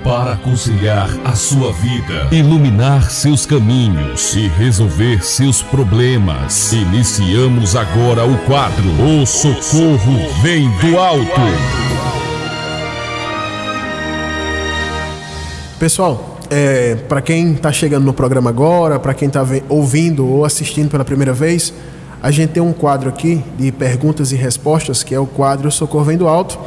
para aconselhar a sua vida, iluminar seus caminhos e resolver seus problemas. Iniciamos agora o quadro O Socorro Vem do Alto. Pessoal, para quem está chegando no programa agora, para quem está ouvindo ou assistindo pela primeira vez, a gente tem um quadro aqui de perguntas e respostas, que é o quadro O Socorro Vem do Alto,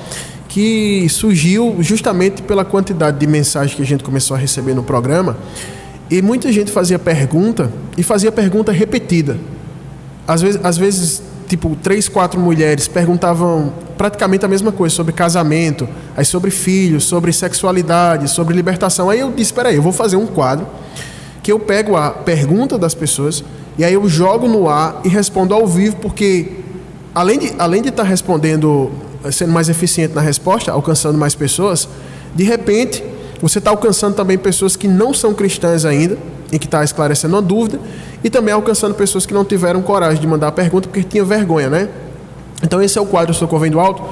que surgiu justamente pela quantidade de mensagens que a gente começou a receber no programa, e muita gente fazia pergunta, e fazia pergunta repetida. Às vezes tipo, 3, 4 mulheres perguntavam praticamente a mesma coisa, sobre casamento, aí sobre filhos, sobre sexualidade, sobre libertação. Aí eu disse, espera aí, eu vou fazer um quadro que eu pego a pergunta das pessoas e aí eu jogo no ar e respondo ao vivo, porque além de estar respondendo, sendo mais eficiente na resposta, alcançando mais pessoas, de repente você está alcançando também pessoas que não são cristãs ainda e que está esclarecendo uma dúvida, e também alcançando pessoas que não tiveram coragem de mandar a pergunta porque tinham vergonha, né? Então esse é o quadro Socorro Vem do Alto.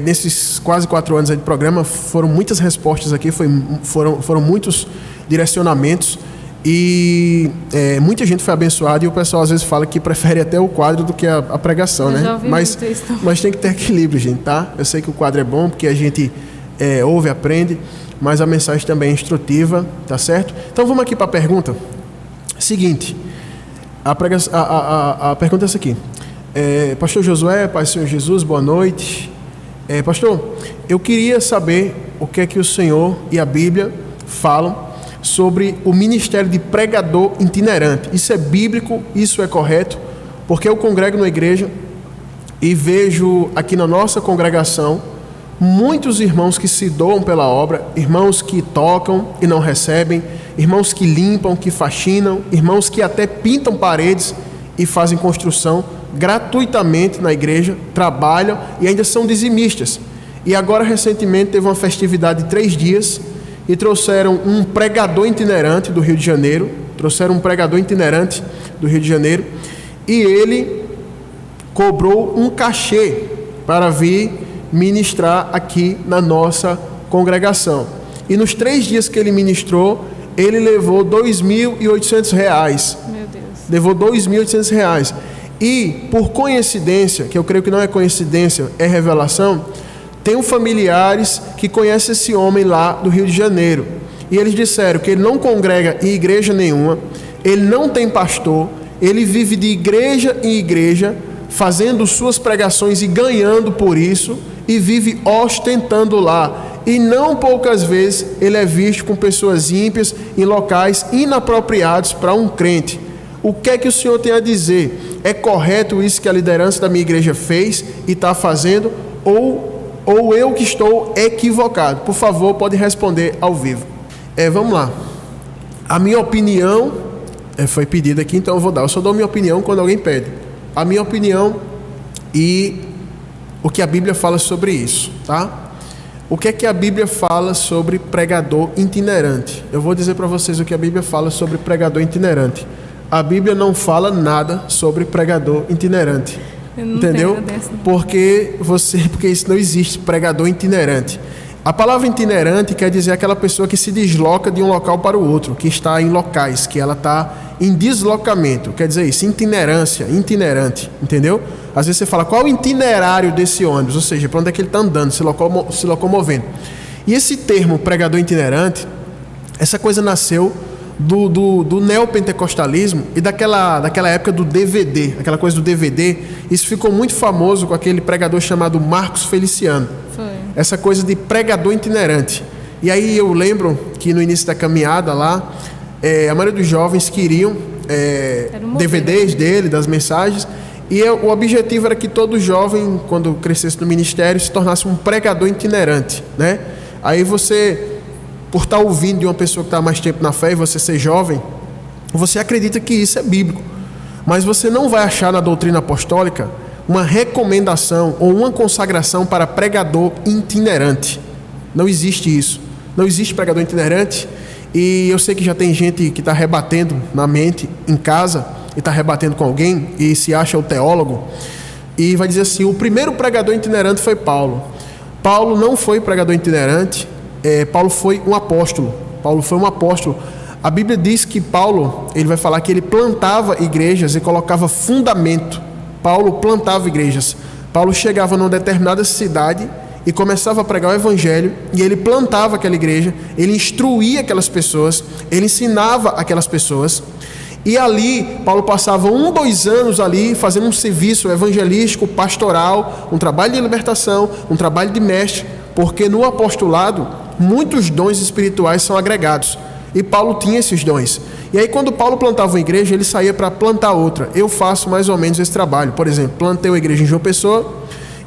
Nesses quase 4 anos aí de programa, foram muitas respostas aqui, foram muitos direcionamentos, e muita gente foi abençoada, e o pessoal às vezes fala que prefere até o quadro do que a pregação, né? Mas tem que ter equilíbrio, gente, tá? Eu sei que o quadro é bom porque a gente ouve, aprende, mas a mensagem também é instrutiva, tá certo? Então vamos aqui para a pergunta. Seguinte, a pergunta é essa aqui. Pastor Josué, Pai Senhor Jesus, boa noite. Pastor, eu queria saber o que é que o Senhor e a Bíblia falam sobre o ministério de pregador itinerante. Isso é bíblico? Isso é correto? Porque eu congrego na igreja e vejo aqui na nossa congregação muitos irmãos que se doam pela obra, irmãos que tocam e não recebem, irmãos que limpam, que faxinam, irmãos que até pintam paredes e fazem construção gratuitamente na igreja, trabalham e ainda são dizimistas. E agora recentemente teve uma festividade de 3 dias e trouxeram um pregador itinerante do Rio de Janeiro, e ele cobrou um cachê para vir ministrar aqui na nossa congregação. E nos 3 dias que ele ministrou, ele levou R$2.800. Meu Deus. Levou R$2.800. E, por coincidência, que eu creio que não é coincidência, é revelação, tenho familiares que conhecem esse homem lá do Rio de Janeiro. E eles disseram que ele não congrega em igreja nenhuma, ele não tem pastor, ele vive de igreja em igreja, fazendo suas pregações e ganhando por isso, e vive ostentando lá. E não poucas vezes ele é visto com pessoas ímpias em locais inapropriados para um crente. O que é que o senhor tem a dizer? É correto isso que a liderança da minha igreja fez e está fazendo? Ou eu que estou equivocado? Por favor, pode responder ao vivo. Vamos lá. A minha opinião foi pedida aqui, então eu vou dar. Eu só dou minha opinião quando alguém pede. A minha opinião e o que a Bíblia fala sobre isso, tá? O que é que a Bíblia fala sobre pregador itinerante? Eu vou dizer para vocês o que a Bíblia fala sobre pregador itinerante. A Bíblia não fala nada sobre pregador itinerante. Entendeu? Porque isso não existe, pregador itinerante. A palavra itinerante quer dizer aquela pessoa que se desloca de um local para o outro, que está em locais, que ela está em deslocamento. Quer dizer isso, itinerância, itinerante, entendeu? Às vezes você fala, qual é o itinerário desse ônibus? Ou seja, para onde é que ele está andando, se locomovendo. E esse termo, pregador itinerante, essa coisa nasceu do neopentecostalismo e daquela época do DVD, aquela coisa do DVD. Isso ficou muito famoso com aquele pregador chamado Marcos Feliciano. Foi. Essa coisa de pregador itinerante. E aí eu lembro que no início da caminhada lá, a maioria dos jovens queriam DVDs dele, das mensagens, e o objetivo era que todo jovem, quando crescesse no ministério, se tornasse um pregador itinerante, né? Aí você, por estar ouvindo de uma pessoa que está há mais tempo na fé e você ser jovem, você acredita que isso é bíblico, mas você não vai achar na doutrina apostólica uma recomendação ou uma consagração para pregador itinerante. Não existe isso. Não existe pregador itinerante. E eu sei que já tem gente que está rebatendo na mente, em casa, e está rebatendo com alguém, e se acha o teólogo, e vai dizer assim, o primeiro pregador itinerante foi Paulo. Paulo não foi pregador itinerante, Paulo foi um apóstolo. Paulo foi um apóstolo. A Bíblia diz que Paulo, ele vai falar que ele plantava igrejas e colocava fundamento. Paulo plantava igrejas. Paulo chegava numa determinada cidade e começava a pregar o evangelho, e ele plantava aquela igreja, ele instruía aquelas pessoas, ele ensinava aquelas pessoas, e ali Paulo passava 2 anos ali fazendo um serviço evangelístico, pastoral, um trabalho de libertação, um trabalho de mestre, porque no apostolado muitos dons espirituais são agregados, e Paulo tinha esses dons. E aí quando Paulo plantava uma igreja, ele saía para plantar outra. Eu faço mais ou menos esse trabalho. Por exemplo, plantei uma igreja em João Pessoa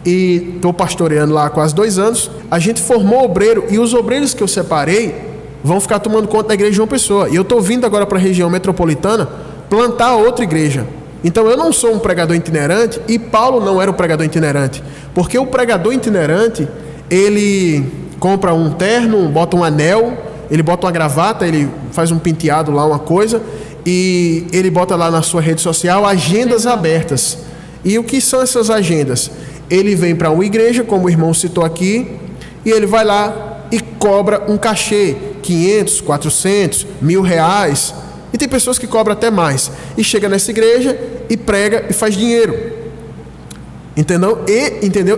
e estou pastoreando lá há quase 2 anos. A gente formou obreiro, e os obreiros que eu separei vão ficar tomando conta da igreja de João Pessoa. E eu estou vindo agora para a região metropolitana plantar outra igreja. Então eu não sou um pregador itinerante, e Paulo não era um pregador itinerante, porque o pregador itinerante, ele compra um terno, bota um anel, ele bota uma gravata, ele faz um penteado lá, uma coisa, e ele bota lá na sua rede social agendas abertas. E o que são essas agendas? Ele vem para uma igreja, como o irmão citou aqui, e ele vai lá e cobra um cachê, 500, 400, R$1.000, e tem pessoas que cobram até mais, e chega nessa igreja e prega e faz dinheiro. Entendeu?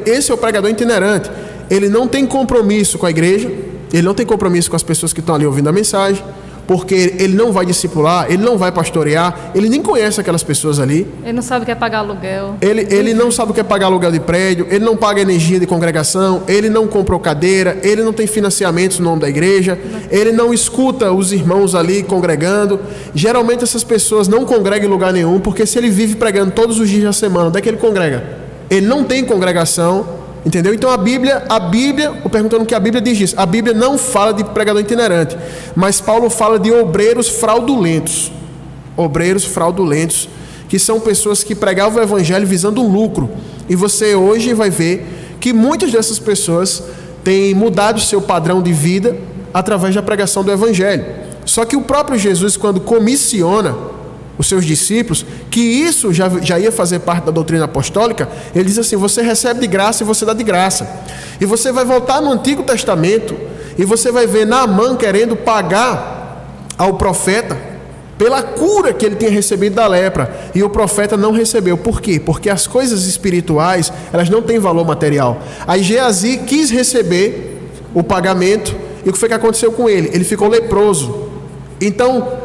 Esse é o pregador itinerante. Ele não tem compromisso com a igreja, ele não tem compromisso com as pessoas que estão ali ouvindo a mensagem, porque ele não vai discipular, ele não vai pastorear, ele nem conhece aquelas pessoas ali. Ele não sabe o que é pagar aluguel. Ele não sabe o que é pagar aluguel de prédio, ele não paga energia de congregação, ele não comprou cadeira, ele não tem financiamentos no nome da igreja, ele não escuta os irmãos ali congregando. Geralmente essas pessoas não congregam em lugar nenhum, porque se ele vive pregando todos os dias da semana, onde é que ele congrega? Ele não tem congregação. Entendeu? Então a Bíblia, eu perguntando o que a Bíblia diz disso. A Bíblia não fala de pregador itinerante, mas Paulo fala de obreiros fraudulentos. Obreiros fraudulentos, que são pessoas que pregavam o evangelho visando um lucro. E você hoje vai ver que muitas dessas pessoas têm mudado o seu padrão de vida através da pregação do evangelho. Só que o próprio Jesus, quando comissiona os seus discípulos, que isso já ia fazer parte da doutrina apostólica, ele diz assim: você recebe de graça e você dá de graça. E você vai voltar no Antigo Testamento e você vai ver Naamã querendo pagar ao profeta pela cura que ele tinha recebido da lepra, e o profeta não recebeu. Por quê? Porque as coisas espirituais, elas não têm valor material. Aí Geazi quis receber o pagamento, e o que foi que aconteceu com ele? Ele ficou leproso. Então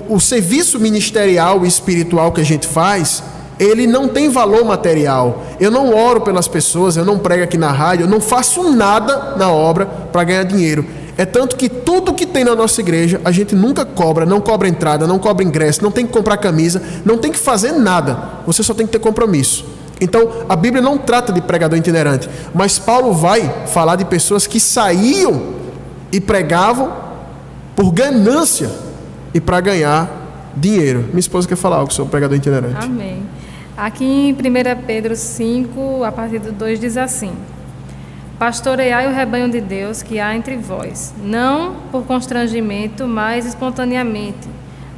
o serviço ministerial e espiritual que a gente faz, ele não tem valor material. Eu não oro pelas pessoas, eu não prego aqui na rádio, eu não faço nada na obra para ganhar dinheiro. É tanto que tudo que tem na nossa igreja, a gente nunca cobra, não cobra entrada, não cobra ingresso, não tem que comprar camisa, não tem que fazer nada, você só tem que ter compromisso. Então a Bíblia não trata de pregador itinerante, mas Paulo vai falar de pessoas que saíam e pregavam por ganância e para ganhar dinheiro. Minha esposa quer falar algo sobre o pregador itinerante. Amém. Aqui em 1 Pedro 5, a partir do 2, diz assim: pastoreai o rebanho de Deus que há entre vós, não por constrangimento, mas espontaneamente,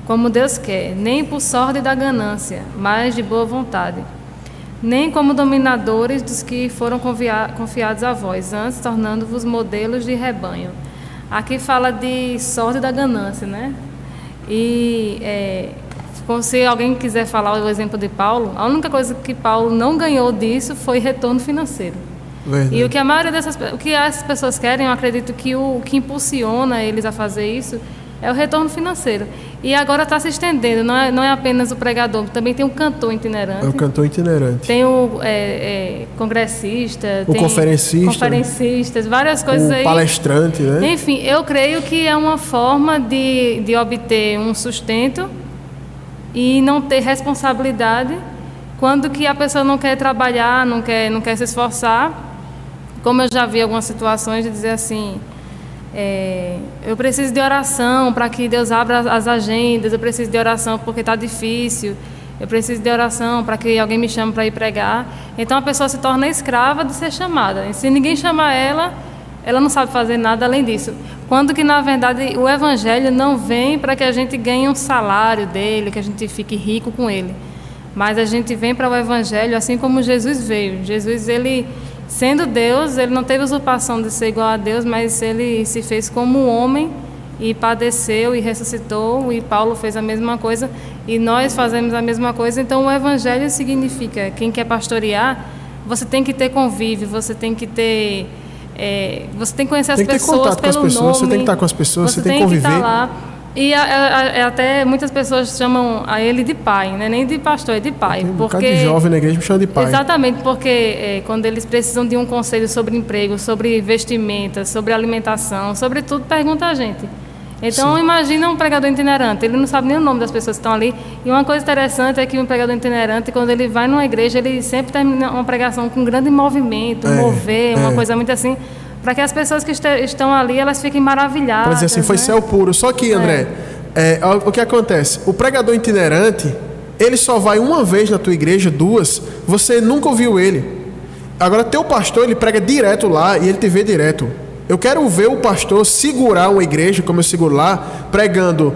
como Deus quer, nem por sorte da ganância, mas de boa vontade, nem como dominadores dos que foram confiados a vós, antes tornando-vos modelos de rebanho. Aqui fala de sorte da ganância, né? E se alguém quiser falar o exemplo de Paulo, a única coisa que Paulo não ganhou disso foi retorno financeiro. Verdade. E o que a maioria o que as pessoas querem, eu acredito que o que impulsiona eles a fazer isso é o retorno financeiro. E agora está se estendendo, não é apenas o pregador, também tem o cantor itinerante. É o cantor itinerante. Tem o congressista, tem conferencistas, várias coisas aí. O palestrante, né? Enfim, eu creio que é uma forma de obter um sustento e não ter responsabilidade quando que a pessoa não quer trabalhar, não quer se esforçar. Como eu já vi algumas situações de dizer assim: eu preciso de oração para que Deus abra as agendas, eu preciso de oração porque está difícil, eu preciso de oração para que alguém me chame para ir pregar. Então a pessoa se torna escrava de ser chamada, e se ninguém chamar ela não sabe fazer nada além disso, quando que na verdade o evangelho não vem para que a gente ganhe um salário dele, que a gente fique rico com ele, mas a gente vem para o evangelho assim como Jesus veio. Jesus, ele Sendo Deus, ele não teve usurpação de ser igual a Deus, mas ele se fez como um homem e padeceu e ressuscitou, e Paulo fez a mesma coisa, e nós fazemos a mesma coisa. Então o evangelho significa, quem quer pastorear, você tem que ter convívio, você tem que ter... você tem que conhecer as pessoas pelo nome. Você tem que estar com as pessoas, você tem que conviver. Estar lá. E até muitas pessoas chamam a ele de pai, né? Nem de pastor, é de pai. Tem um porque bocado de jovem na igreja me chama de pai. Exatamente, porque quando eles precisam de um conselho sobre emprego, sobre vestimenta, sobre alimentação, sobre tudo, pergunta a gente. Então, imagina um pregador itinerante, ele não sabe nem o nome das pessoas que estão ali. E uma coisa interessante é que um pregador itinerante, quando ele vai numa igreja, ele sempre termina uma pregação com um grande movimento, uma coisa muito assim, para que as pessoas que estão ali, elas fiquem maravilhadas. Para dizer assim, foi céu puro. Só que, André, o que acontece? O pregador itinerante, ele só vai uma vez na tua igreja, 2, você nunca ouviu ele. Agora, teu pastor, ele prega direto lá e ele te vê direto. Eu quero ver o pastor segurar uma igreja, como eu seguro lá, pregando,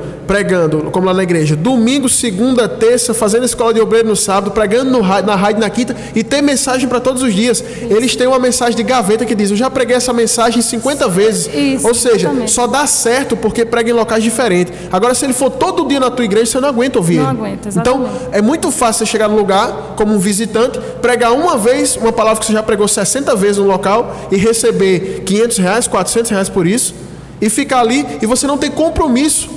como lá na igreja, domingo, segunda, terça, fazendo escola de obreiro no sábado, pregando na rádio na quinta, e ter mensagem para todos os dias. Eles têm uma mensagem de gaveta que diz, eu já preguei essa mensagem 50 vezes. Isso, ou seja, exatamente. Só dá certo porque prega em locais diferentes. Agora, se ele for todo dia na tua igreja, você não aguenta ouvir ele. Não aguenta, exatamente. Então, é muito fácil você chegar no lugar, como um visitante, pregar uma vez uma palavra que você já pregou 60 vezes no local e receber R$500, R$400 por isso, e ficar ali, e você não tem compromisso.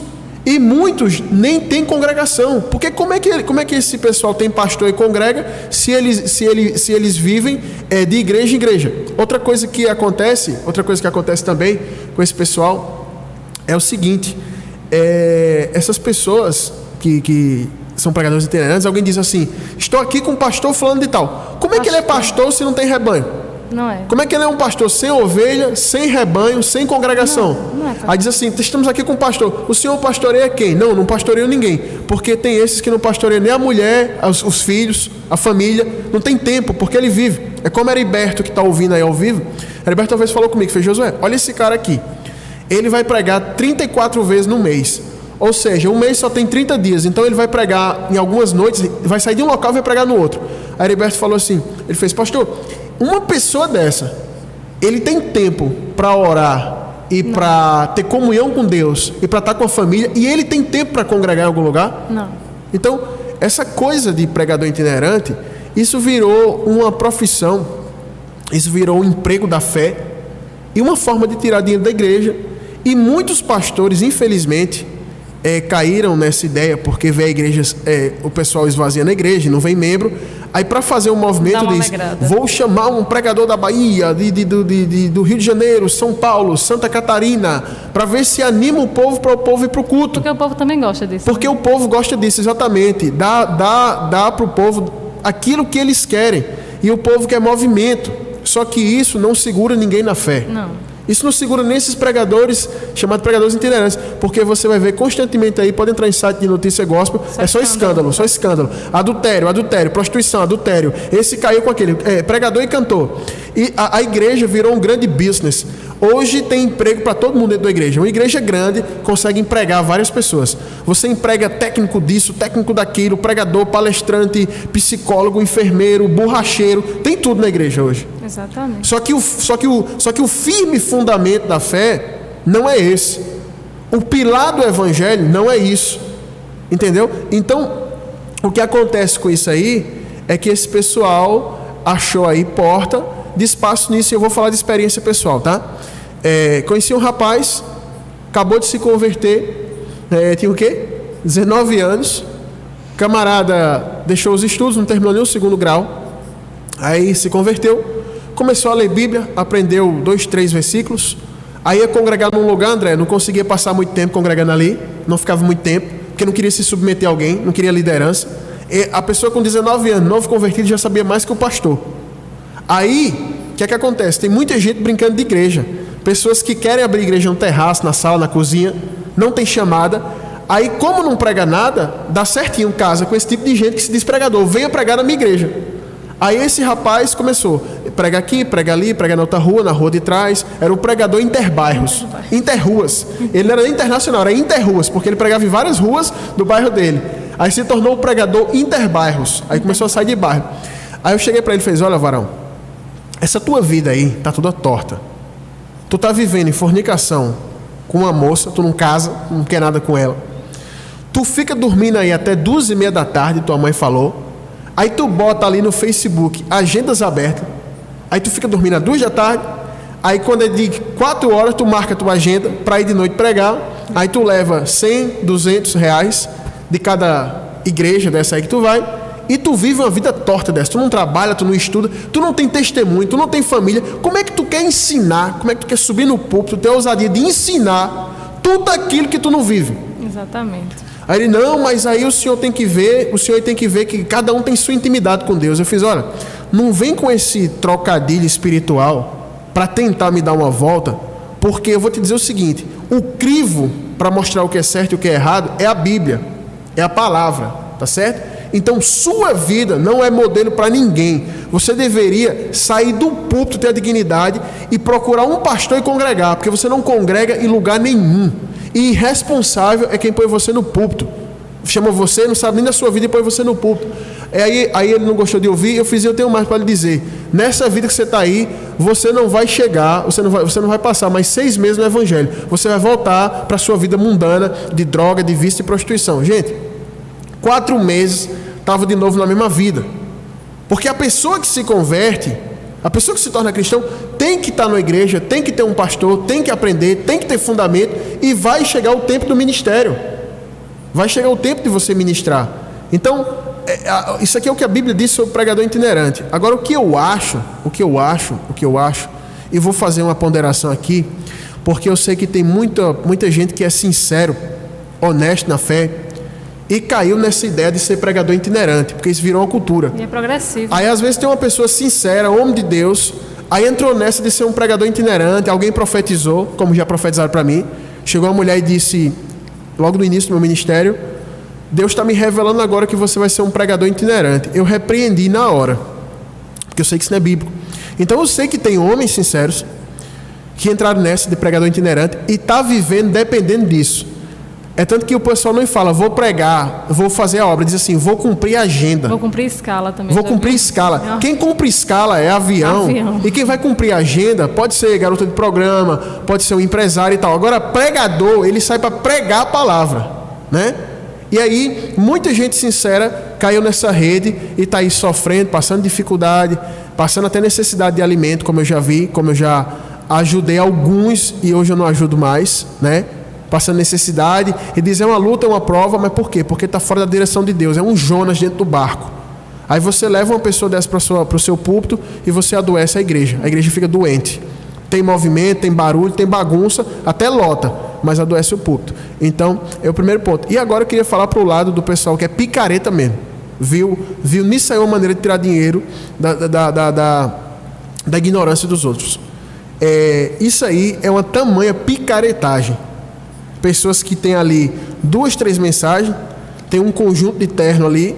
E muitos nem têm congregação, porque como é que esse pessoal tem pastor e congrega se eles vivem de igreja em igreja? Outra coisa que acontece também com esse pessoal é o seguinte, essas pessoas que são pregadores itinerantes, alguém diz assim, estou aqui com o pastor fulano de tal. Como é que ele é pastor se não tem rebanho? Não é. Como é que ele é um pastor sem ovelha, sem rebanho, sem congregação? Não é. Aí diz assim, estamos aqui com o pastor. O senhor pastoreia quem? Não pastoreio ninguém. Porque tem esses que não pastoreiam nem a mulher, os filhos, a família. Não tem tempo, porque ele vive. É como Heriberto, que está ouvindo aí ao vivo. Heriberto talvez falou comigo, fez, Josué, olha esse cara aqui. Ele vai pregar 34 vezes no mês. Ou seja, um mês só tem 30 dias. Então ele vai pregar em algumas noites, vai sair de um local e vai pregar no outro. Aí Heriberto falou assim, ele fez, pastor, uma pessoa dessa, ele tem tempo para orar e para ter comunhão com Deus e para estar com a família, e ele tem tempo para congregar em algum lugar? Não. Então, essa coisa de pregador itinerante, isso virou uma profissão, isso virou um emprego da fé e uma forma de tirar dinheiro da igreja. E muitos pastores, infelizmente, caíram nessa ideia, porque vê a igreja, o pessoal esvazia na igreja, não vem membro. Aí, para fazer um movimento, diz, vou chamar um pregador da Bahia, do Rio de Janeiro, São Paulo, Santa Catarina, para ver se anima o povo, para o povo ir para o culto. Porque o povo também gosta disso. Porque o povo gosta disso, exatamente. Dá para o povo aquilo que eles querem. E o povo quer movimento. Só que isso não segura ninguém na fé. Não. Isso não segura nem esses pregadores, chamados pregadores itinerantes, porque você vai ver constantemente aí, pode entrar em site de notícia gospel, só escândalo. Adultério, prostituição, adultério. Esse caiu com aquele, pregador e cantor. E a igreja virou um grande business. Hoje tem emprego para todo mundo dentro da igreja. Uma igreja grande consegue empregar várias pessoas. Você emprega técnico disso, técnico daquilo, pregador, palestrante, psicólogo, enfermeiro, borracheiro, tem tudo na igreja hoje. Exatamente. Só que o firme fundamento da fé não é esse. O pilar do evangelho não é isso. Entendeu? Então, o que acontece com isso aí é que esse pessoal achou aí porta de espaço nisso, e eu vou falar de experiência pessoal, tá? Conheci um rapaz, acabou de se converter, tinha o quê? 19 anos, camarada deixou os estudos, não terminou nem o 2º grau, aí se converteu, começou a ler Bíblia, aprendeu 2, 3 versículos, aí ia congregar num lugar, André, não conseguia passar muito tempo congregando ali, não ficava muito tempo, porque não queria se submeter a alguém, não queria liderança, e a pessoa com 19 anos, novo convertido, já sabia mais que o pastor. Aí, o que é que acontece? Tem muita gente brincando de igreja. Pessoas que querem abrir igreja no terraço, na sala, na cozinha, não tem chamada. Aí, como não prega nada, dá certinho casa com esse tipo de gente que se diz pregador. Venha pregar na minha igreja. Aí esse rapaz começou, prega aqui, prega ali, prega na outra rua, na rua de trás. Era um pregador interbairros, interruas. Ele não era internacional, era interruas, porque ele pregava em várias ruas do bairro dele. Aí se tornou o pregador interbairros. Aí começou a sair de bairro. Aí eu cheguei para ele e fez, olha, varão, essa tua vida aí tá toda torta. Tu tá vivendo em fornicação com uma moça, tu não casa, não quer nada com ela. Tu fica dormindo aí até 2h30 da tarde, tua mãe falou. Aí tu bota ali no Facebook agendas abertas. Aí tu fica dormindo às 2 da tarde. Aí quando é de 4 horas, tu marca a tua agenda para ir de noite pregar. Aí tu leva 100, 200 reais de cada igreja dessa aí que tu vai. E tu vive uma vida torta dessa. Tu não trabalha, tu não estuda, tu não tem testemunho, tu não tem família. Como é que tu quer ensinar? Como é que tu quer subir no púlpito, ter a ousadia de ensinar tudo aquilo que tu não vive? Exatamente. Aí ele, não, mas aí o senhor tem que ver que cada um tem sua intimidade com Deus. Eu fiz, olha, não vem com esse trocadilho espiritual para tentar me dar uma volta, porque eu vou te dizer o seguinte, o crivo para mostrar o que é certo e o que é errado é a Bíblia, é a palavra, tá certo? Então sua vida não é modelo para ninguém. Você deveria sair do púlpito, ter a dignidade e procurar um pastor e congregar, porque você não congrega em lugar nenhum. E irresponsável é quem põe você no púlpito. Chama você, não sabe nem da sua vida e põe você no púlpito. Aí ele não gostou de ouvir, eu tenho mais para lhe dizer. Nessa vida que você está aí, você não vai chegar, você não vai passar mais 6 meses no evangelho. Você vai voltar para a sua vida mundana de droga, de vício e prostituição. Gente, 4 meses estava de novo na mesma vida. Porque a pessoa que se converte, a pessoa que se torna cristão, tem que estar na igreja, tem que ter um pastor, tem que aprender, tem que ter fundamento, e vai chegar o tempo do ministério. Vai chegar o tempo de você ministrar. Então, isso aqui é o que a Bíblia diz sobre o pregador itinerante. Agora, o que eu acho, e vou fazer uma ponderação aqui, porque eu sei que tem muita gente que é sincero, honesto na fé, e caiu nessa ideia de ser pregador itinerante, porque isso virou uma cultura. E é progressivo. Aí às vezes tem uma pessoa sincera, homem de Deus, aí entrou nessa de ser um pregador itinerante, alguém profetizou, como já profetizaram para mim. Chegou uma mulher e disse, logo no início do meu ministério, Deus está me revelando agora que você vai ser um pregador itinerante. Eu repreendi na hora, porque eu sei que isso não é bíblico. Então eu sei que tem homens sinceros que entraram nessa de pregador itinerante e está vivendo dependendo disso. É tanto que o pessoal não fala, vou pregar, vou fazer a obra, diz assim, vou cumprir a agenda. Vou cumprir escala também. Vou cumprir escala. Quem cumpre escala é avião. E quem vai cumprir a agenda pode ser garota de programa, pode ser um empresário e tal. Agora, pregador, ele sai para pregar a palavra, né? E aí, muita gente sincera caiu nessa rede e está aí sofrendo, passando dificuldade, passando até necessidade de alimento, como eu já vi, como eu já ajudei alguns e hoje eu não ajudo mais, né? Passando necessidade, e dizer uma luta, uma prova, mas por quê? Porque está fora da direção de Deus, é um Jonas dentro do barco. Aí você leva uma pessoa dessa para o seu púlpito e você adoece a igreja fica doente. Tem movimento, tem barulho, tem bagunça, até lota, mas adoece o púlpito. Então, é o primeiro ponto. E agora eu queria falar para o lado do pessoal que é picareta mesmo. Viu nisso aí uma maneira de tirar dinheiro da ignorância dos outros. Isso aí é uma tamanha picaretagem. Pessoas que têm ali 2, 3 mensagens, tem um conjunto de terno ali,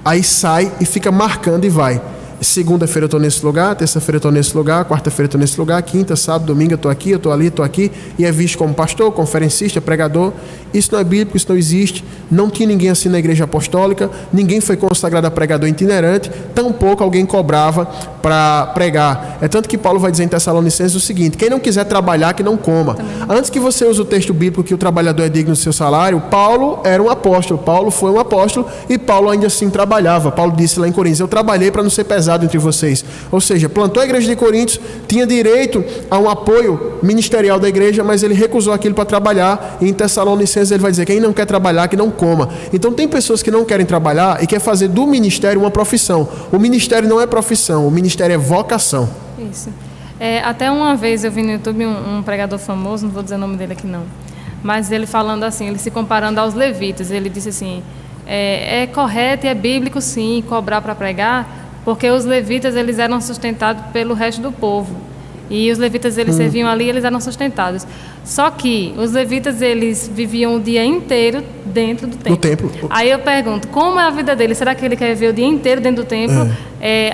aí sai e fica marcando e vai. Segunda-feira eu estou nesse lugar, terça-feira eu estou nesse lugar, quarta-feira eu estou nesse lugar, quinta, sábado, domingo eu estou aqui, eu estou ali, estou aqui, e é visto como pastor, conferencista, pregador. Isso não é bíblico, isso não existe. Não tinha ninguém assim na igreja apostólica, ninguém foi consagrado a pregador itinerante, tampouco alguém cobrava para pregar. É tanto que Paulo vai dizer em Tessalonicenses o seguinte: quem não quiser trabalhar, que não coma. Também. Antes que você use o texto bíblico que o trabalhador é digno do seu salário, Paulo era um apóstolo, Paulo foi um apóstolo e Paulo ainda assim trabalhava. Paulo disse lá em Coríntios: eu trabalhei para não ser pesado entre vocês. Ou seja, plantou a igreja de Coríntios, tinha direito a um apoio ministerial da igreja, mas ele recusou aquilo para trabalhar. E em Tessalonicenses ele vai dizer: quem não quer trabalhar, que não coma. Então tem pessoas que não querem trabalhar e quer fazer do ministério uma profissão. O ministério não é profissão, o ministério é vocação. Isso. Até uma vez eu vi no YouTube um pregador famoso, não vou dizer o nome dele aqui não, mas ele falando assim, ele se comparando aos levitas. Ele disse assim: é correto e é bíblico sim cobrar para pregar, porque os levitas eles eram sustentados pelo resto do povo. E os levitas eles serviam ali, eles eram sustentados. Só que os levitas eles viviam o dia inteiro dentro do templo. Aí eu pergunto, como é a vida dele? Será que ele quer viver o dia inteiro dentro do templo,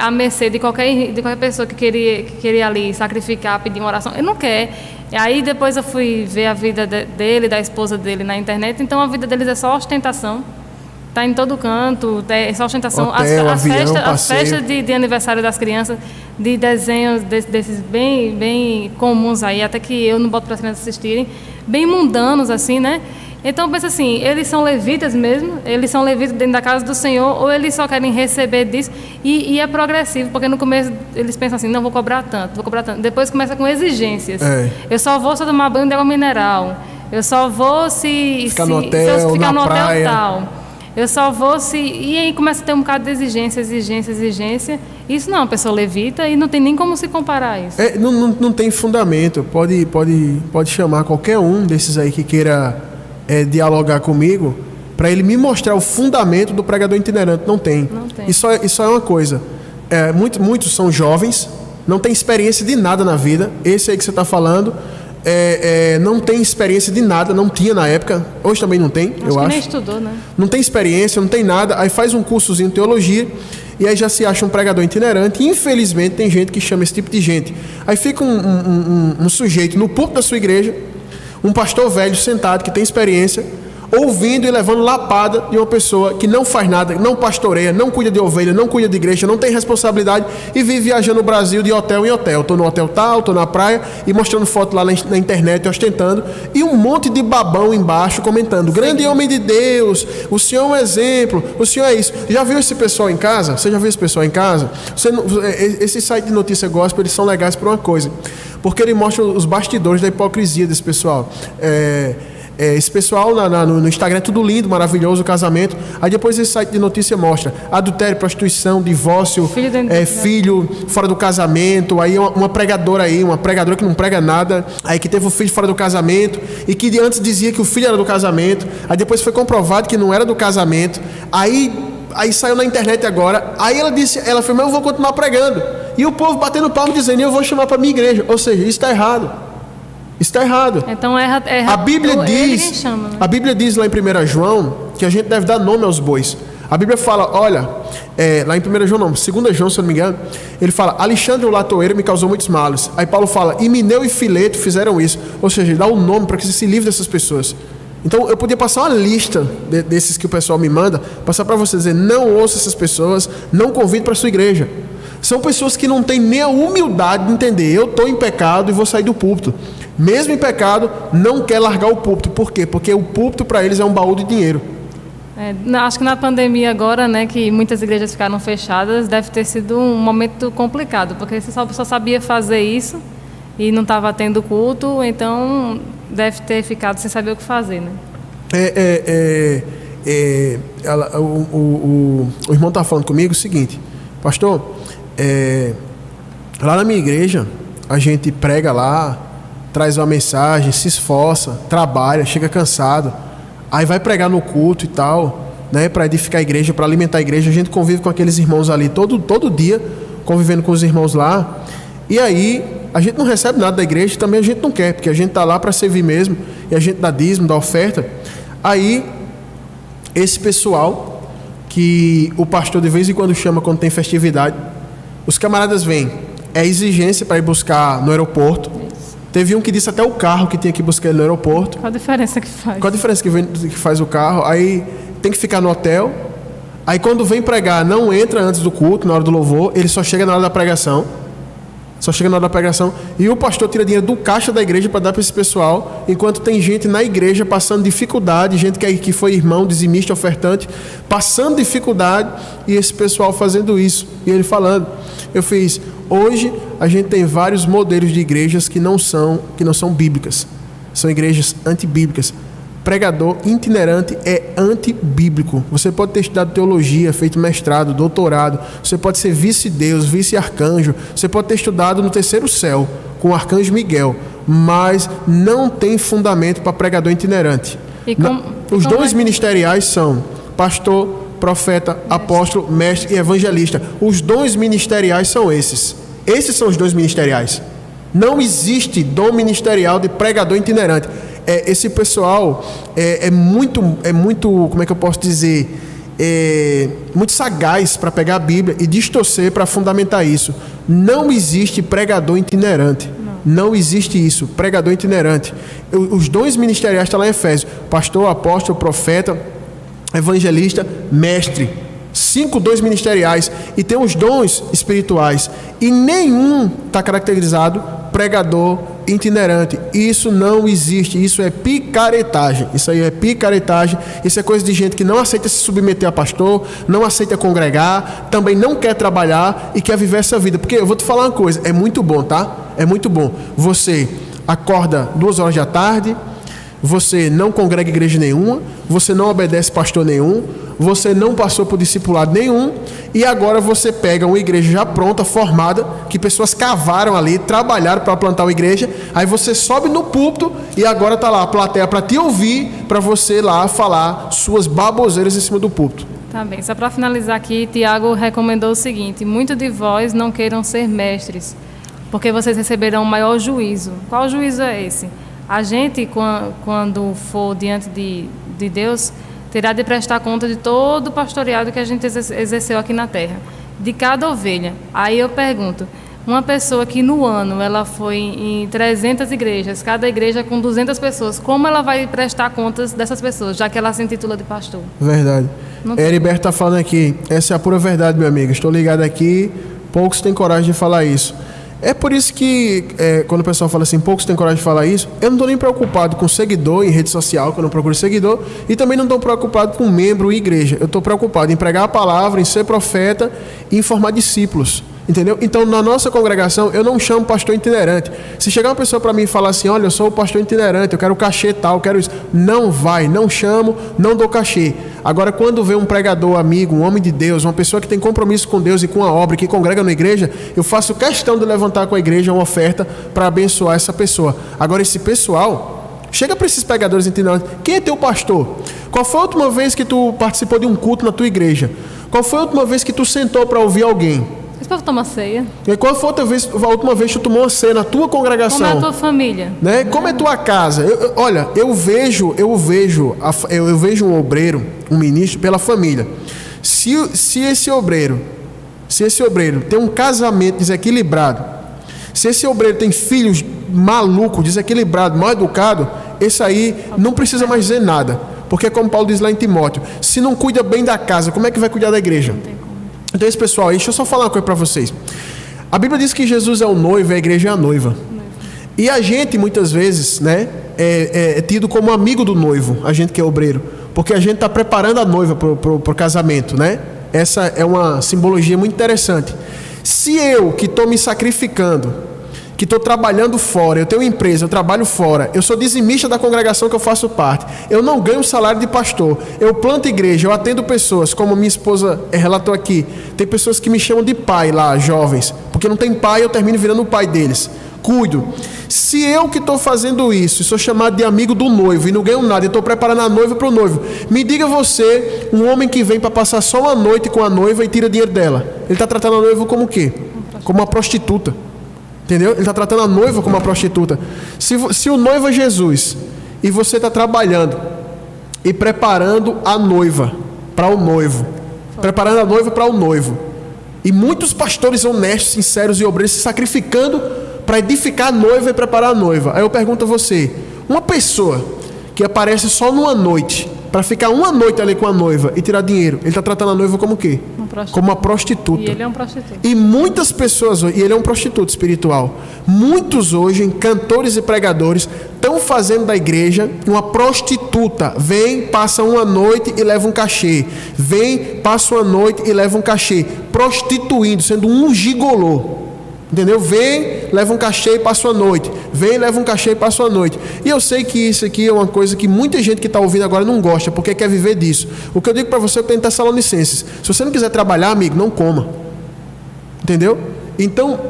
à mercê de qualquer pessoa que queria ali sacrificar, pedir uma oração? Ele não quer. Aí depois eu fui ver a vida dele, da esposa dele na internet. Então a vida deles é só ostentação. Tá em todo canto, essa ostentação. Hotel, avião, As festas de aniversário das crianças, de desenhos desses bem comuns aí, até que eu não boto para as crianças assistirem, bem mundanos, assim, né? Então, pensa assim, eles são levitas mesmo, eles são levitas dentro da casa do Senhor, ou eles só querem receber disso, e é progressivo, porque no começo eles pensam assim, não, vou cobrar tanto. Depois começa com exigências. Eu só vou se eu tomar banho de água mineral, eu só vou se ficar no hotel, ficar no hotel praia. Tal. Eu só vou se... E aí começa a ter um bocado de exigência. Isso não é uma pessoa levita e não tem nem como se comparar a isso. Não tem fundamento. Pode chamar qualquer um desses aí que queira dialogar comigo para ele me mostrar o fundamento do pregador itinerante. Não tem. Isso é uma coisa. Muitos são jovens, não tem experiência de nada na vida. Esse aí que você está falando... não tem experiência de nada, não tinha na época, hoje também não tem, eu acho. Nem estudou, né? Não tem experiência, não tem nada, aí faz um cursozinho de teologia e aí já se acha um pregador itinerante. E infelizmente tem gente que chama esse tipo de gente. Aí fica um sujeito no púlpito da sua igreja, um pastor velho sentado que tem experiência, ouvindo e levando lapada de uma pessoa que não faz nada, não pastoreia, não cuida de ovelha, não cuida de igreja, não tem responsabilidade e vive viajando no Brasil de hotel em hotel. Tô no hotel tal, tô na praia e mostrando foto lá na internet, ostentando, e um monte de babão embaixo comentando: grande homem de Deus, o senhor é um exemplo, o senhor é isso. Já viu esse pessoal em casa? Você já viu esse pessoal em casa? Esse site de notícia gospel, eles são legais por uma coisa, porque ele mostra os bastidores da hipocrisia desse pessoal. Esse pessoal no Instagram é tudo lindo, maravilhoso, o casamento. Aí depois esse site de notícia mostra adultério, prostituição, divórcio, filho fora do casamento. Aí uma pregadora que não prega nada, aí que teve um filho fora do casamento e que antes dizia que o filho era do casamento. Aí depois foi comprovado que não era do casamento. Aí saiu na internet agora. Aí ela falou, mas eu vou continuar pregando. E o povo batendo palmo dizendo, eu vou chamar para minha igreja. Ou seja, isso está errado. Está errado. Então erra a Bíblia diz lá em 1 João que a gente deve dar nome aos bois. A Bíblia fala, olha, lá em 1 João não, 2 João, se eu não me engano, ele fala, Alexandre o latoeiro me causou muitos males. Aí Paulo fala, Himeneu e Fileto fizeram isso. Ou seja, ele dá um nome para que você se livre dessas pessoas. Então eu podia passar uma lista desses que o pessoal me manda, passar para você dizer, não ouça essas pessoas, não convide para a sua igreja. São pessoas que não têm nem a humildade de entender, eu estou em pecado e vou sair do púlpito. Mesmo em pecado, não quer largar o púlpito. Por quê? Porque o púlpito para eles é um baú de dinheiro. Acho que na pandemia agora, né, que muitas igrejas ficaram fechadas, deve ter sido um momento complicado, porque você só sabia fazer isso e não estava tendo culto, então deve ter ficado sem saber o que fazer, né? O irmão está falando comigo o seguinte, pastor, lá na minha igreja, a gente prega lá, traz uma mensagem, se esforça, trabalha, chega cansado, aí vai pregar no culto e tal, né, para edificar a igreja, para alimentar a igreja. A gente convive com aqueles irmãos ali todo dia, convivendo com os irmãos lá, e aí a gente não recebe nada da igreja, também a gente não quer, porque a gente está lá para servir mesmo, e a gente dá dízimo, dá oferta. Aí esse pessoal que o pastor de vez em quando chama quando tem festividade, os camaradas vêm, exigência para ir buscar no aeroporto. Teve um que disse até o carro que tinha que buscar ele no aeroporto. Qual a diferença que faz? Qual a diferença que faz o carro? Aí tem que ficar no hotel. Aí quando vem pregar, não entra antes do culto, na hora do louvor. Ele só chega na hora da pregação. E o pastor tira dinheiro do caixa da igreja para dar para esse pessoal. Enquanto tem gente na igreja passando dificuldade, gente que foi irmão, dizimista, ofertante, passando dificuldade, e esse pessoal fazendo isso. E ele falando, hoje a gente tem vários modelos de igrejas que não são bíblicas. São igrejas antibíblicas. Pregador itinerante é antibíblico. Você pode ter estudado teologia, feito mestrado, doutorado, você pode ser vice-deus, vice-arcanjo, você pode ter estudado no terceiro céu com o arcanjo Miguel, mas não tem fundamento para pregador itinerante. Os dois ministeriais são pastor, profeta, apóstolo, mestre e evangelista. Os dons ministeriais são esses. Esses são os dons ministeriais. Não existe dom ministerial de pregador itinerante. Esse pessoal é muito, como é que eu posso dizer, muito sagaz para pegar a Bíblia e distorcer para fundamentar isso. Não existe pregador itinerante. Não existe isso, pregador itinerante. Os dons ministeriais estão lá em Efésios: pastor, apóstolo, profeta, evangelista, mestre, 5 dons ministeriais e tem os dons espirituais, e nenhum está caracterizado pregador itinerante. Isso não existe, isso é picaretagem. Isso aí é picaretagem, isso é coisa de gente que não aceita se submeter a pastor, não aceita congregar, também não quer trabalhar e quer viver essa vida. Porque eu vou te falar uma coisa, é muito bom, tá? É muito bom. Você acorda 2 horas da tarde, você não congrega igreja nenhuma, você não obedece pastor nenhum, você não passou por discipulado nenhum, e agora você pega uma igreja já pronta, formada, que pessoas cavaram ali, trabalharam para plantar uma igreja, aí você sobe no púlpito e agora está lá a plateia para te ouvir, para você lá falar suas baboseiras em cima do púlpito. Tá bem, só para finalizar aqui, Tiago recomendou o seguinte: muitos de vós não queiram ser mestres, porque vocês receberão maior juízo. Qual juízo é esse? A gente, quando for diante de Deus, terá de prestar conta de todo o pastoreado que a gente exerceu aqui na terra, de cada ovelha. Aí eu pergunto, uma pessoa que no ano ela foi em 300 igrejas, cada igreja com 200 pessoas, como ela vai prestar contas dessas pessoas, já que ela se intitula de pastor? Verdade. Heriberto está falando aqui, essa é a pura verdade, meu amigo. Estou ligado aqui, poucos têm coragem de falar isso. É por isso que, quando o pessoal fala assim, poucos têm coragem de falar isso, eu não estou nem preocupado com seguidor em rede social, quando eu procuro seguidor, e também não estou preocupado com membro em igreja. Eu estou preocupado em pregar a palavra, em ser profeta e em formar discípulos. Entendeu? Então, na nossa congregação, eu não chamo pastor itinerante. Se chegar uma pessoa para mim e falar assim, olha, eu sou o pastor itinerante, eu quero cachê tal, eu quero isso. Não vai, não chamo, não dou cachê. Agora, quando vê um pregador amigo, um homem de Deus, uma pessoa que tem compromisso com Deus e com a obra, que congrega na igreja, eu faço questão de levantar com a igreja uma oferta para abençoar essa pessoa. Agora, esse pessoal, chega para esses pregadores itinerantes, quem é teu pastor? Qual foi a última vez que tu participou de um culto na tua igreja? Qual foi a última vez que tu sentou para ouvir alguém? Isso para tomar ceia. E qual foi a última vez que tu tomou uma ceia na tua congregação? Como é a tua família? Né? Como é a tua casa? Eu vejo um obreiro, um ministro, pela família. Se esse obreiro tem um casamento desequilibrado, se esse obreiro tem filhos malucos, desequilibrados, mal educados, esse aí não precisa mais dizer nada. Porque como Paulo diz lá em Timóteo, se não cuida bem da casa, como é que vai cuidar da igreja? Então esse pessoal aí, deixa eu só falar uma coisa para vocês. A Bíblia diz que Jesus é o noivo e a igreja é a noiva. E a gente muitas vezes, né, é tido como amigo do noivo, a gente que é obreiro, porque a gente está preparando a noiva para o casamento, né? Essa é uma simbologia muito interessante. Se eu que estou me sacrificando, que estou trabalhando fora, eu tenho empresa, eu trabalho fora, eu sou dizimista da congregação que eu faço parte, eu não ganho salário de pastor, eu planto igreja, eu atendo pessoas, como minha esposa relatou aqui, tem pessoas que me chamam de pai lá, jovens, porque não tem pai, eu termino virando o pai deles, cuido. Se eu que estou fazendo isso, sou chamado de amigo do noivo e não ganho nada, e estou preparando a noiva para o noivo, me diga você, um homem que vem para passar só uma noite com a noiva e tira dinheiro dela, ele está tratando a noiva como o quê? Como uma prostituta. Entendeu? Ele está tratando a noiva como uma prostituta. Se o noivo é Jesus e você está trabalhando e preparando a noiva para o noivo, preparando a noiva para o noivo, e muitos pastores honestos, sinceros e obreiros se sacrificando para edificar a noiva e preparar a noiva. Aí eu pergunto a você, uma pessoa que aparece só numa noite para ficar uma noite ali com a noiva e tirar dinheiro, ele está tratando a noiva como o quê? Como uma prostituta. E ele é um prostituto. E muitas pessoas, e ele é um prostituto espiritual. Muitos hoje, cantores e pregadores, estão fazendo da igreja uma prostituta. Vem, passa uma noite e leva um cachê. Vem, passa uma noite e leva um cachê. Prostituindo, sendo um gigolô. Entendeu? Vem, leva um cachê e passa a noite. Vem, leva um cachê e passa a noite. E eu sei que isso aqui é uma coisa que muita gente que está ouvindo agora não gosta, porque quer viver disso. O que eu digo para você é que tem Tessalonicenses. Se você não quiser trabalhar, amigo, não coma. Entendeu? Então,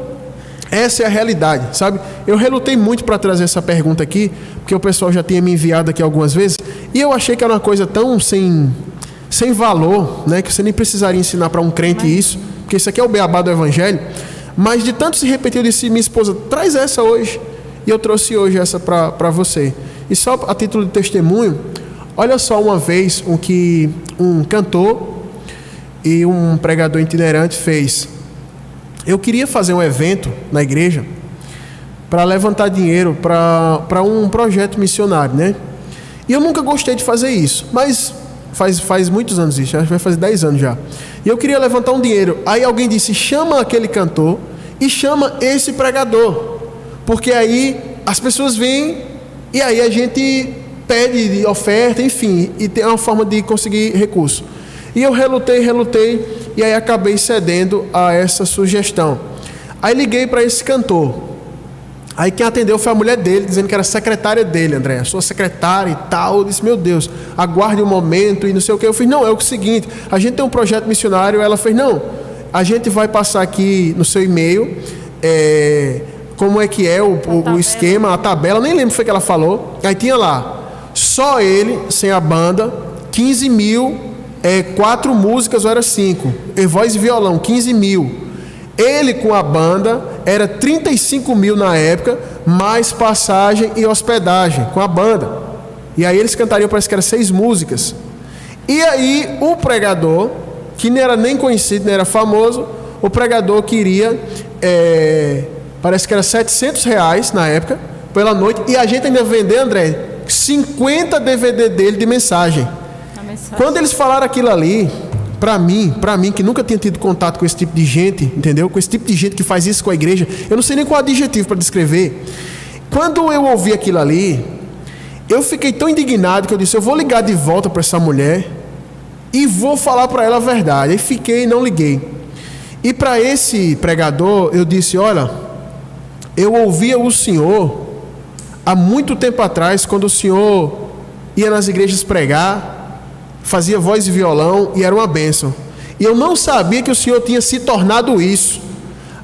essa é a realidade, sabe? Eu relutei muito para trazer essa pergunta aqui, porque o pessoal já tinha me enviado aqui algumas vezes, e eu achei que era uma coisa tão sem valor, né? Que você nem precisaria ensinar para um crente isso, porque isso aqui é o beabá do evangelho. Mas de tanto se repetir, eu disse, minha esposa, traz essa hoje. E eu trouxe hoje essa para você. E só a título de testemunho, olha só uma vez o que um cantor e um pregador itinerante fez. Eu queria fazer um evento na igreja para levantar dinheiro para um projeto missionário, né? E eu nunca gostei de fazer isso. Mas Faz muitos anos isso, acho que vai fazer 10 anos já. E eu queria levantar um dinheiro. Aí alguém disse, chama aquele cantor e chama esse pregador. Porque aí as pessoas vêm e aí a gente pede oferta, enfim, e tem uma forma de conseguir recurso. E eu relutei, e aí acabei cedendo a essa sugestão. Aí liguei para esse cantor. Aí quem atendeu foi a mulher dele, dizendo que era secretária dele, André, sua secretária e tal. Eu disse, meu Deus, aguarde um momento e não sei o que. Eu fiz, não, é o seguinte, a gente tem um projeto missionário. Ela fez, não, a gente vai passar aqui no seu e-mail, como é que é o esquema, a tabela, nem lembro o que foi que ela falou. Aí tinha lá, só ele, sem a banda, 15 mil, 4 músicas ou era 5, voz e violão, 15 mil. Ele com a banda era 35 mil na época, mais passagem e hospedagem com a banda. E aí eles cantariam, parece que eram 6 músicas. E aí o pregador, que não era nem conhecido, nem era famoso, o pregador queria, parece que era R$700 na época, pela noite. E a gente ainda vender, André, 50 DVD dele de mensagem. Quando eles falaram aquilo ali, Para mim, que nunca tinha tido contato com esse tipo de gente, entendeu? Com esse tipo de gente que faz isso com a igreja, eu não sei nem qual adjetivo para descrever. Quando eu ouvi aquilo ali, eu fiquei tão indignado que eu disse, eu vou ligar de volta para essa mulher e vou falar para ela a verdade. Aí fiquei e não liguei. E para esse pregador, eu disse, olha, eu ouvia o senhor há muito tempo atrás, quando o senhor ia nas igrejas pregar, fazia voz e violão e era uma bênção. E eu não sabia que o senhor tinha se tornado isso.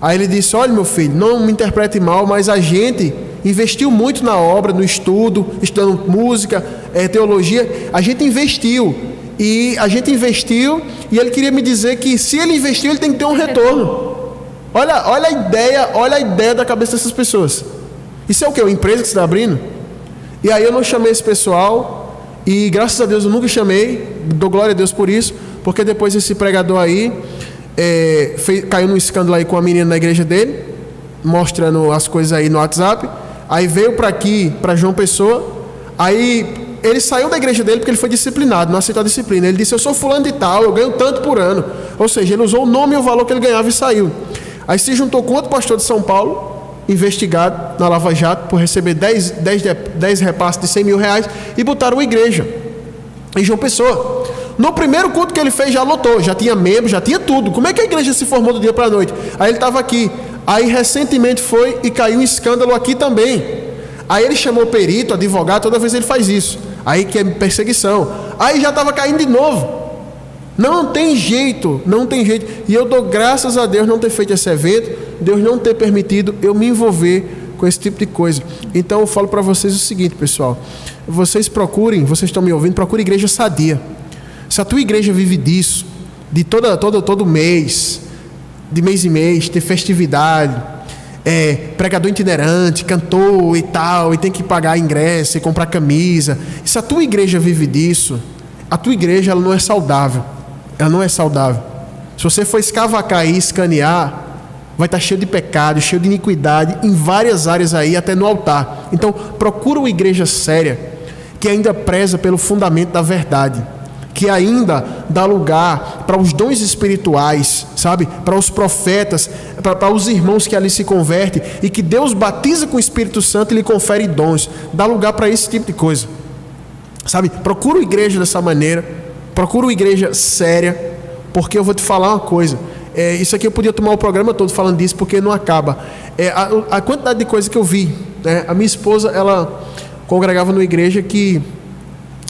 Aí ele disse, olha meu filho, não me interprete mal, mas a gente investiu muito na obra, no estudo, estudando música, teologia. A gente investiu. E ele queria me dizer que se ele investiu, ele tem que ter um retorno. Olha a ideia da cabeça dessas pessoas. Isso é o quê? Uma empresa que você está abrindo? E aí eu não chamei esse pessoal. E graças a Deus eu nunca chamei, dou glória a Deus por isso, porque depois esse pregador aí caiu num escândalo aí com a menina na igreja dele, mostrando as coisas aí no WhatsApp. Aí veio para aqui, para João Pessoa. Aí ele saiu da igreja dele porque ele foi disciplinado, não aceitou a disciplina. Ele disse, eu sou fulano de tal, eu ganho tanto por ano. Ou seja, ele usou o nome e o valor que ele ganhava e saiu. Aí se juntou com outro pastor de São Paulo, investigado na Lava Jato por receber 10 repasses de 100 mil reais, e botaram uma igreja em João Pessoa. No primeiro culto que ele fez já lotou, já tinha membro, já tinha tudo. Como é que a igreja se formou do dia para a noite? Aí ele estava aqui. Aí recentemente foi e caiu um escândalo aqui também. Aí ele chamou perito, advogado, toda vez ele faz isso. Aí que é perseguição. Aí já estava caindo de novo. Não tem jeito. E eu dou graças a Deus não ter feito esse evento, Deus não ter permitido eu me envolver com esse tipo de coisa. Então eu falo para vocês o seguinte, pessoal. Vocês estão me ouvindo, procurem igreja sadia. Se a tua igreja vive disso, de todo mês, de mês em mês, ter festividade, pregador itinerante, cantor e tal, e tem que pagar ingresso e comprar camisa. Se a tua igreja vive disso, a tua igreja ela não é saudável. Ela não é saudável. Se você for escavacar e escanear, vai estar cheio de pecado, cheio de iniquidade em várias áreas aí, até no altar. Então procura uma igreja séria, que ainda preza pelo fundamento da verdade, que ainda dá lugar para os dons espirituais, sabe? Para os profetas, para os irmãos que ali se convertem, e que Deus batiza com o Espírito Santo e lhe confere dons. Dá lugar para esse tipo de coisa, sabe? Procura uma igreja dessa maneira, procura uma igreja séria, porque eu vou te falar uma coisa. Isso aqui eu podia tomar o programa todo falando disso, porque não acaba. A quantidade de coisa que eu vi, né? A minha esposa, ela congregava numa igreja que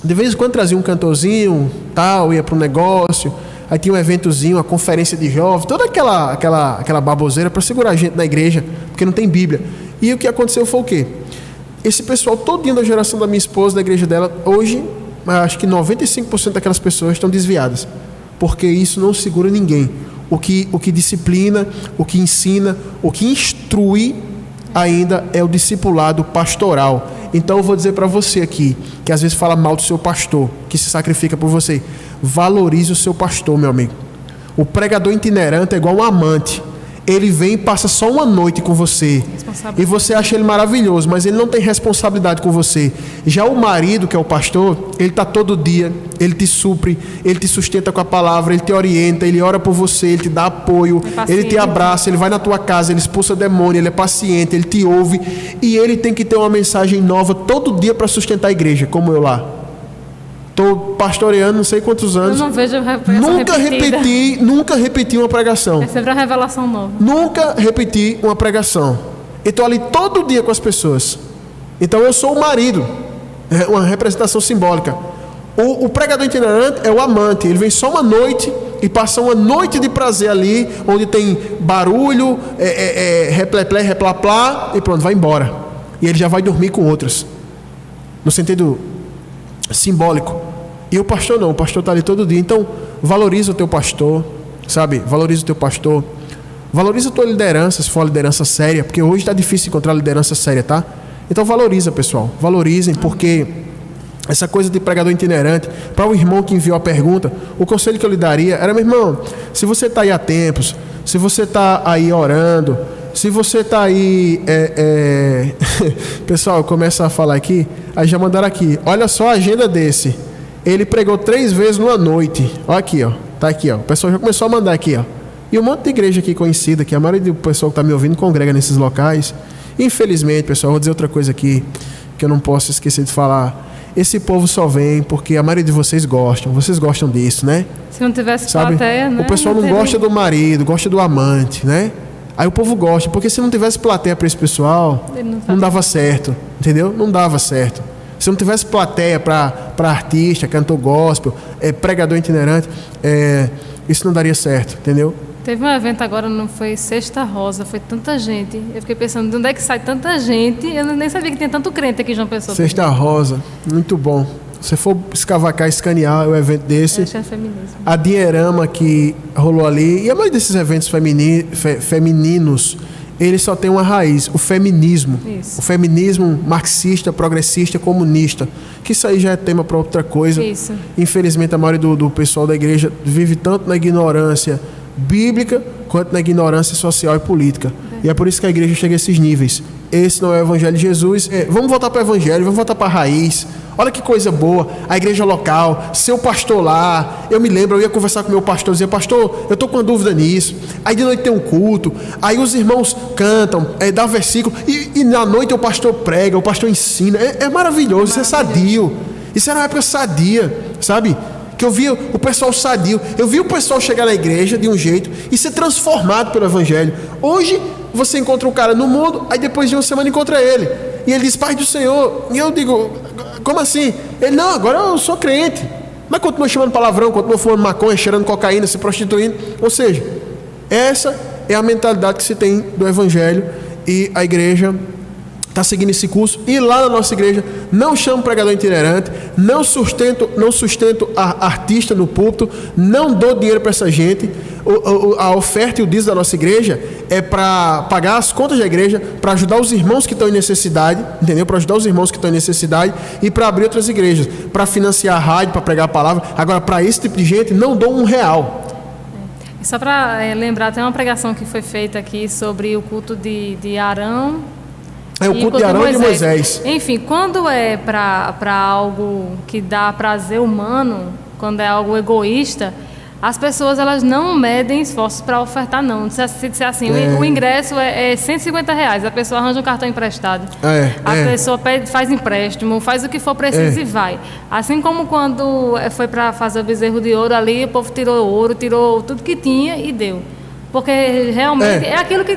de vez em quando trazia um cantorzinho, tal, ia para um negócio, aí tinha um eventozinho, uma conferência de jovens, toda aquela baboseira para segurar a gente na igreja, porque não tem Bíblia. E o que aconteceu foi o quê? Esse pessoal todinho da geração da minha esposa, da igreja dela, hoje, acho que 95% daquelas pessoas estão desviadas, porque isso não segura ninguém. O que disciplina, o que ensina, o que instrui ainda é o discipulado pastoral. Então eu vou dizer para você aqui, que às vezes fala mal do seu pastor, que se sacrifica por você, valorize o seu pastor, meu amigo. O pregador itinerante é igual um amante. ele vem e passa só uma noite com você. E você acha ele maravilhoso, mas ele não tem responsabilidade com você. Já o marido, que é o pastor, ele está todo dia, ele te supre, ele te sustenta com a palavra, ele te orienta, ele ora por você, ele te dá apoio, ele te abraça, ele vai na tua casa, ele expulsa demônio, ele é paciente, ele te ouve. E ele tem que ter uma mensagem nova todo dia para sustentar a igreja, como eu lá. Estou pastoreando não sei quantos anos. Eu não vejo pregação nunca repeti uma pregação. É sempre uma revelação nova. Nunca repeti uma pregação. E estou ali todo dia com as pessoas. Então eu sou o marido. É uma representação simbólica. O pregador itinerante é o amante. Ele vem só uma noite e passa uma noite de prazer ali, onde tem barulho, repleplé, replaplá, e pronto, vai embora. E ele já vai dormir com outras. No sentido simbólico. E o pastor não, o pastor está ali todo dia. Então, valoriza o teu pastor, sabe? Valoriza o teu pastor. Valoriza a tua liderança, se for uma liderança séria, porque hoje está difícil encontrar liderança séria, tá? Então valoriza, pessoal. Valorizem, porque essa coisa de pregador itinerante, para o irmão que enviou a pergunta, o conselho que eu lhe daria era, meu irmão, se você está aí há tempos, se você está aí orando, se você está aí... Pessoal, começa a falar aqui, aí já mandaram aqui. Olha só a agenda desse. Ele pregou 3 vezes numa noite. Olha aqui, ó. Tá aqui, ó. O pessoal já começou a mandar aqui, ó. E um monte de igreja aqui conhecida, que a maioria do pessoal que está me ouvindo congrega nesses locais. Infelizmente, pessoal, vou dizer outra coisa aqui, que eu não posso esquecer de falar. Esse povo só vem porque a maioria de vocês gostam disso, né? Se não tivesse plateia, né? O pessoal não gosta do marido, gosta do amante, né? Aí o povo gosta, porque se não tivesse plateia para esse pessoal, não dava certo, entendeu? Não dava certo. Se não tivesse plateia para artista, cantor gospel, pregador itinerante, isso não daria certo, entendeu? Teve um evento agora, não foi Sexta Rosa, foi tanta gente. Eu fiquei pensando, de onde é que sai tanta gente? Eu nem sabia que tinha tanto crente aqui em João Pessoa. Sexta Rosa, muito bom. Se for escavacar, escanear o evento desse, acho que é feminismo. A Dinheirama que rolou ali, e a maioria desses eventos femininos, ele só tem uma raiz, o feminismo. Isso. O feminismo marxista, progressista, comunista. Que isso aí já é tema para outra coisa. Isso. Infelizmente, a maioria do pessoal da igreja vive tanto na ignorância bíblica quanto na ignorância social e política. E é por isso que a igreja chega a esses níveis. Esse não é o evangelho de Jesus. Vamos voltar para o evangelho, vamos voltar para a raiz. Olha que coisa boa, a igreja local, seu pastor lá. Eu me lembro, eu ia conversar com o meu pastor, dizia, pastor, eu estou com uma dúvida nisso. Aí de noite tem um culto, aí os irmãos cantam, dá versículo, e na noite o pastor prega, o pastor ensina. É maravilhoso, isso é sadio. Isso era uma época sadia, sabe? Que eu via o pessoal sadio, eu vi o pessoal chegar na igreja de um jeito e ser transformado pelo evangelho. Hoje você encontra um cara no mundo, aí depois de uma semana encontra ele, e ele diz, Pai do Senhor, e eu digo, como assim? Ele, não, agora eu sou crente, mas continua chamando palavrão, continua fumando maconha, cheirando cocaína, se prostituindo. Ou seja, essa é a mentalidade que se tem do evangelho, e a igreja está seguindo esse curso. E lá na nossa igreja não chamo pregador itinerante, não sustento a artista no púlpito, não dou dinheiro para essa gente. A oferta e o dízimo da nossa igreja é para pagar as contas da igreja, para ajudar os irmãos que estão em necessidade, entendeu? Para ajudar os irmãos que estão em necessidade e para abrir outras igrejas, para financiar a rádio, para pregar a palavra. Agora, para esse tipo de gente, não dou R$1. Só para lembrar, tem uma pregação que foi feita aqui sobre o culto de Arão. É o culto de Arão e de Moisés. Enfim, quando é para algo que dá prazer humano, quando é algo egoísta, as pessoas elas não medem esforços para ofertar, não. Se disser assim, o ingresso é R$150, a pessoa arranja um cartão emprestado. A pessoa faz empréstimo, faz o que for preciso e vai. Assim como quando foi para fazer o bezerro de ouro ali, o povo tirou ouro, tirou tudo que tinha e deu. Porque realmente é aquilo que...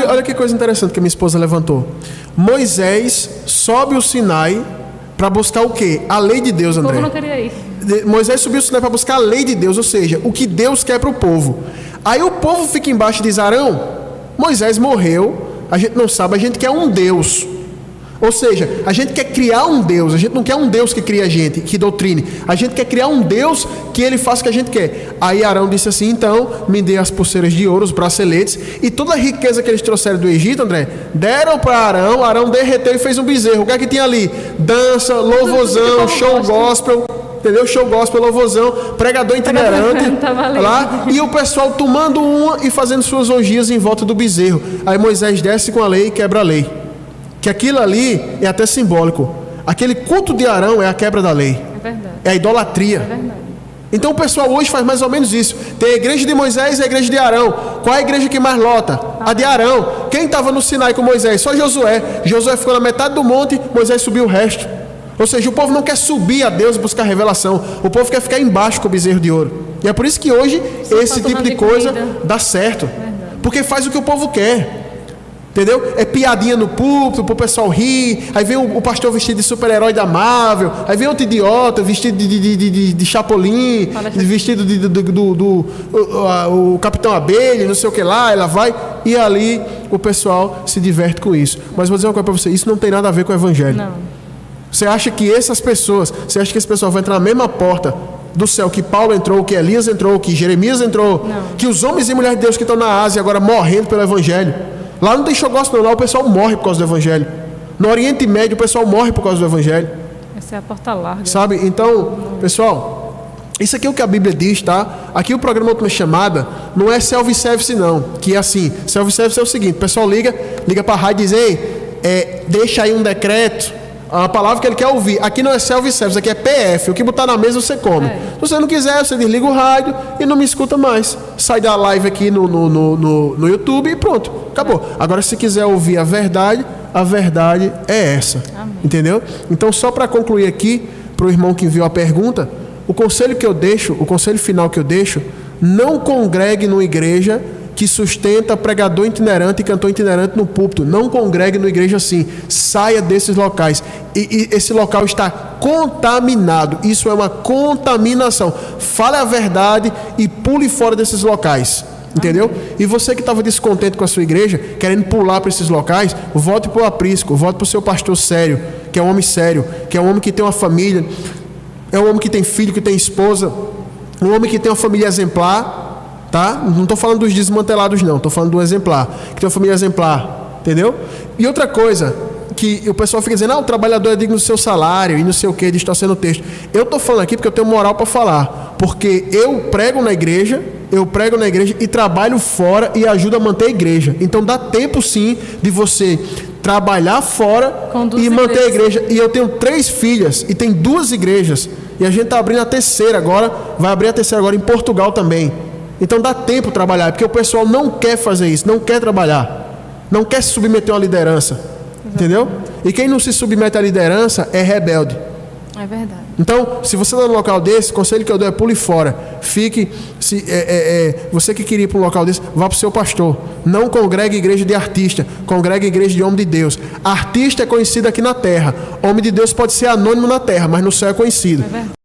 Olha que coisa interessante que a minha esposa levantou. Moisés sobe o Sinai para buscar o quê? A lei de Deus, André. O povo não queria ir. Moisés subiu o Sinai para buscar a lei de Deus, ou seja, o que Deus quer para o povo. Aí o povo fica embaixo e diz, Arão, Moisés morreu, a gente não sabe, a gente quer um Deus. Ou seja, a gente quer criar um Deus, a gente não quer um Deus que cria a gente, que doutrine. A gente quer criar um Deus que ele faça o que a gente quer. Aí Arão disse assim, então, me dê as pulseiras de ouro, os braceletes, e toda a riqueza que eles trouxeram do Egito, André, deram para Arão derreteu e fez um bezerro. O que é que tinha ali? Dança, louvorzão, show gospel. entendeu? Show gospel, louvorzão, pregador itinerante, Tá valendo. lá, e o pessoal tomando uma e fazendo suas orgias em volta do bezerro. Aí Moisés desce com a lei e quebra a lei. Que aquilo ali é até simbólico. Aquele culto de Arão é a quebra da lei. É verdade. É a idolatria. É verdade. Então o pessoal hoje faz mais ou menos isso. Tem a igreja de Moisés e a igreja de Arão. Qual é a igreja que mais lota? A de Arão. Quem estava no Sinai com Moisés? Só Josué. Josué ficou na metade do monte, Moisés subiu o resto. Ou seja, o povo não quer subir a Deus e buscar revelação. O povo quer ficar embaixo com o bezerro de ouro. E é por isso que hoje esse tipo de coisa dá certo. Porque faz o que o povo quer. Entendeu? É piadinha no púlpito pro pessoal rir. Aí vem o pastor vestido de super-herói da Marvel. Aí vem outro idiota vestido de Chapolin, vestido o Capitão Abelha, não sei o que lá. Ela vai e ali o pessoal se diverte com isso. Mas vou dizer uma coisa para você: isso não tem nada a ver com o evangelho. Não. Você acha que esse pessoal vai entrar na mesma porta do céu que Paulo entrou, que Elias entrou, que Jeremias entrou, Não. que os homens e mulheres de Deus que estão na Ásia agora morrendo pelo evangelho? Lá não tem show gospel, lá o pessoal morre por causa do evangelho. No Oriente Médio o pessoal morre por causa do evangelho. Essa é a porta larga. Sabe? Então, pessoal, isso aqui é o que a Bíblia diz, tá? Aqui o programa Última Chamada não é self-service não, que é assim, self-service é o seguinte: o pessoal liga para a rádio e diz: ei, deixa aí um decreto, a palavra que ele quer ouvir. Aqui não é self-service, aqui é PF. O que botar na mesa você come. Se você não quiser, você desliga o rádio e não me escuta mais. Sai da live aqui no YouTube e pronto, acabou. Agora, se quiser ouvir a verdade é essa. Amém. Entendeu? Então, só para concluir aqui, para o irmão que enviou a pergunta, o conselho final que eu deixo: não congregue numa igreja que sustenta pregador itinerante e cantor itinerante no púlpito. Não congregue numa igreja assim. Saia desses locais. E esse local está contaminado. Isso é uma contaminação. Fale a verdade e pule fora desses locais. Entendeu? E você que estava descontente com a sua igreja, querendo pular para esses locais, volte para o aprisco, volte para o seu pastor sério, que é um homem sério, que é um homem que tem uma família, é um homem que tem filho, que tem esposa, um homem que tem uma família exemplar. Tá? Não estou falando dos desmantelados não, estou falando do exemplar, que tem uma família exemplar, entendeu? E outra coisa, que o pessoal fica dizendo: o trabalhador é digno do seu salário e não sei o que, distorcendo o texto. Eu estou falando aqui porque eu tenho moral para falar, porque eu prego na igreja e trabalho fora e ajudo a manter a igreja. Então dá tempo sim de você trabalhar fora e manter a igreja. E eu tenho 3 filhas e tem 2 igrejas, e a gente está abrindo a terceira agora, vai abrir a terceira agora em Portugal também. Então dá tempo de trabalhar, porque o pessoal não quer fazer isso, não quer trabalhar, não quer se submeter a uma liderança. Entendeu? E quem não se submete à liderança é rebelde. É verdade. Então, se você está num local desse, o conselho que eu dou é pule fora. Fique, você que queria ir para um local desse, vá para o seu pastor. Não congregue igreja de artista, congregue igreja de homem de Deus. Artista é conhecido aqui na terra. Homem de Deus pode ser anônimo na terra, mas no céu é conhecido. É verdade.